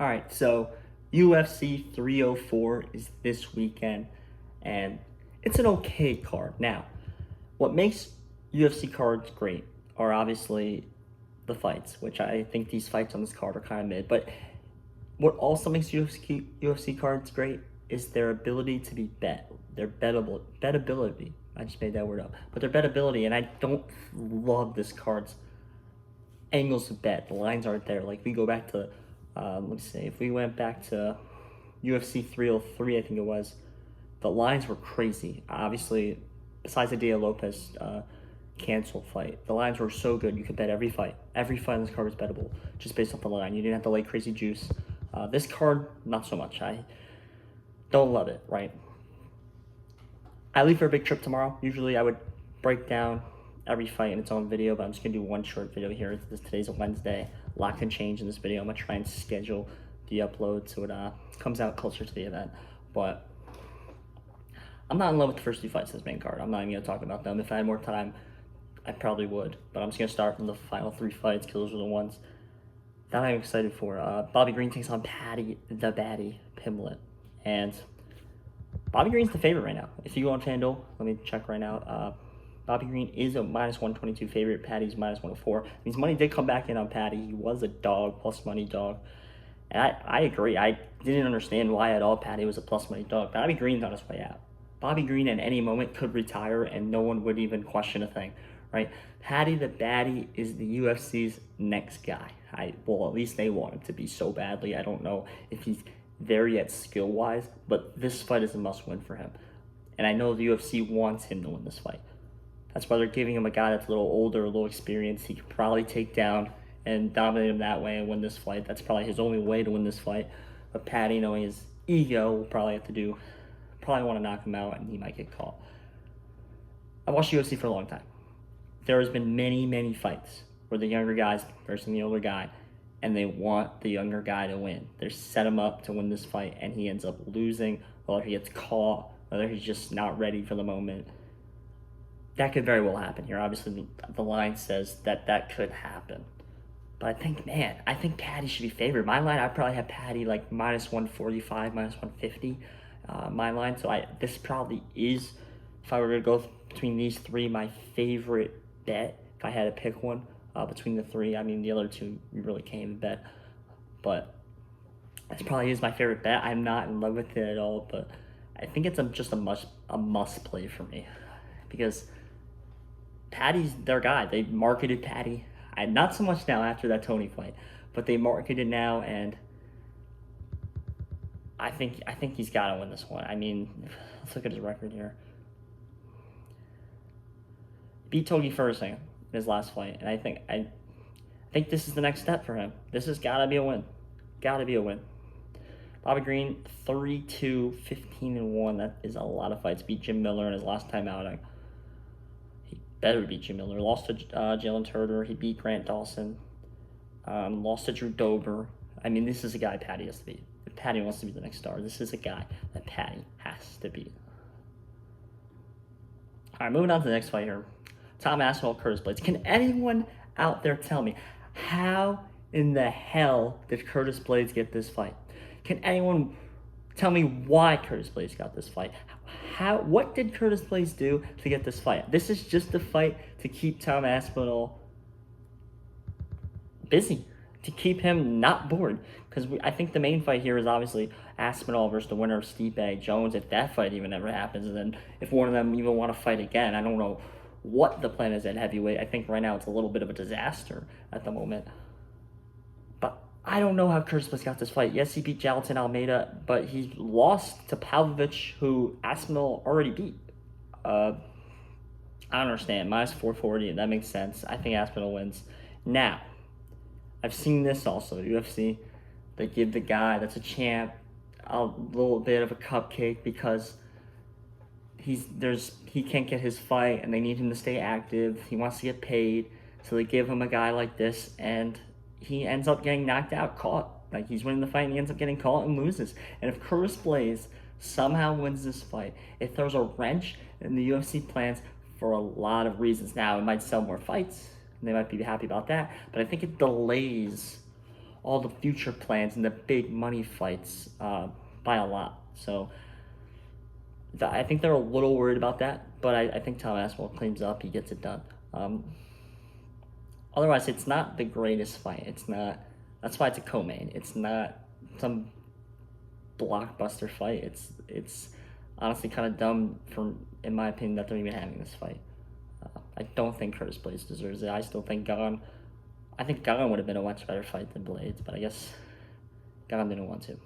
All right, so UFC 304 is this weekend, and it's an okay card. Now, what makes UFC cards great are obviously the fights, which I think these fights on this card are kind of mid. But what also makes UFC cards great is their ability to be bet, their bettability. I just made that word up, but their bettability, and I don't love this card's angles to bet. The lines aren't there. Like we go back to, let's say, if we went back to UFC 303, I think it was, the lines were crazy. Obviously, besides the Dia Lopez cancel fight, the lines were so good. You could bet every fight. Every fight on this card was bettable just based off the line. You didn't have to lay crazy juice. This card, not so much. I don't love it, right? I leave for a big trip tomorrow. Usually I would break down every fight in its own video, but I'm just gonna do one short video here. Today's a Wednesday. A lot can change in this video. I'm gonna try and schedule the upload so it comes out closer to the event. But I'm not in love with the first two fights this main card. I'm not even gonna talk about them. If I had more time, I probably would. But I'm just gonna start from the final three fights because those are the ones that I'm excited for. Bobby Green takes on Patty the Baddie Pimblett, and Bobby Green's the favorite right now. If you go on FanDuel, let me check right now. Bobby Green is a minus 122 favorite. Patty's minus 104. His money did come back in on Patty. He was a dog, plus money dog. And I agree. I didn't understand why at all Patty was a plus money dog. Bobby Green's on his way out. Bobby Green at any moment could retire and no one would even question a thing, right? Patty the Baddie is the UFC's next guy. Well, at least they want him to be so badly. I don't know if he's there yet skill-wise, but this fight is a must-win for him. And I know the UFC wants him to win this fight. That's why they're giving him a guy that's a little older, a little experienced. He could probably take down and dominate him that way and win this fight. That's probably his only way to win this fight. But Patty, knowing his ego, will probably want to knock him out, and he might get caught. I've watched UFC for a long time. There has been many, many fights where the younger guy's versus the older guy, and they want the younger guy to win. They set him up to win this fight, and he ends up losing, whether he gets caught, whether he's just not ready for the moment. That could very well happen here. Obviously, the line says that could happen. But I think Patty should be favored. My line, I probably have Patty like minus 145, minus 150. My line, so this probably is, if I were to go between these three, my favorite bet. If I had to pick one between the three, I mean the other two you really can't even bet. But this probably is my favorite bet. I'm not in love with it at all, but I think it's just a must play for me because Patty's their guy. They marketed Patty. Not so much now after that Tony fight, but they marketed now, and I think he's got to win this one. I mean, let's look at his record here. Beat Togi Ferguson in his last fight, and I think this is the next step for him. This has got to be a win. Got to be a win. Bobby Green, 3-2, 15-1. That is a lot of fights. Beat Jim Miller in his last time outing. Better beat Jim Miller. Lost to Jalen Turner. He beat Grant Dawson. Lost to Drew Dober. I mean, this is a guy Patty has to beat. If Patty wants to be the next star, this is a guy that Patty has to beat. All right, moving on to the next fight here. Tom Aspinall, Curtis Blaydes. Can anyone out there tell me how in the hell did Curtis Blaydes get this fight? Can anyone tell me why Curtis Blaydes got this fight? What did Curtis Blaydes do to get this fight? This is just a fight to keep Tom Aspinall busy, to keep him not bored. Because I think the main fight here is obviously Aspinall versus the winner of Stipe Jones. If that fight even ever happens, and then if one of them even want to fight again, I don't know what the plan is at heavyweight. I think right now it's a little bit of a disaster at the moment. But I don't know how Curtis Blaydes got this fight. Yes, he beat Jailton Almeida, but he lost to Pavlovich, who Aspinall already beat. I don't understand. Minus 440, that makes sense. I think Aspinall wins. Now, I've seen this also. UFC, they give the guy that's a champ a little bit of a cupcake because he can't get his fight and they need him to stay active. He wants to get paid, so they give him a guy like this, and he ends up getting knocked out, caught. Like, he's winning the fight and he ends up getting caught and loses. And if Curtis Blaydes somehow wins this fight, it throws a wrench in the UFC plans for a lot of reasons. Now, it might sell more fights, and they might be happy about that, but I think it delays all the future plans and the big money fights by a lot. So I think they're a little worried about that, but I think Tom Aspinall cleans up, he gets it done. Otherwise, it's not the greatest fight. It's not. That's why it's a co-main. It's not some blockbuster fight. It's honestly kind of dumb, in my opinion, that they're even having this fight. I don't think Curtis Blaydes deserves it. I still think Gane would have been a much better fight than Blaydes, but I guess Gane didn't want to.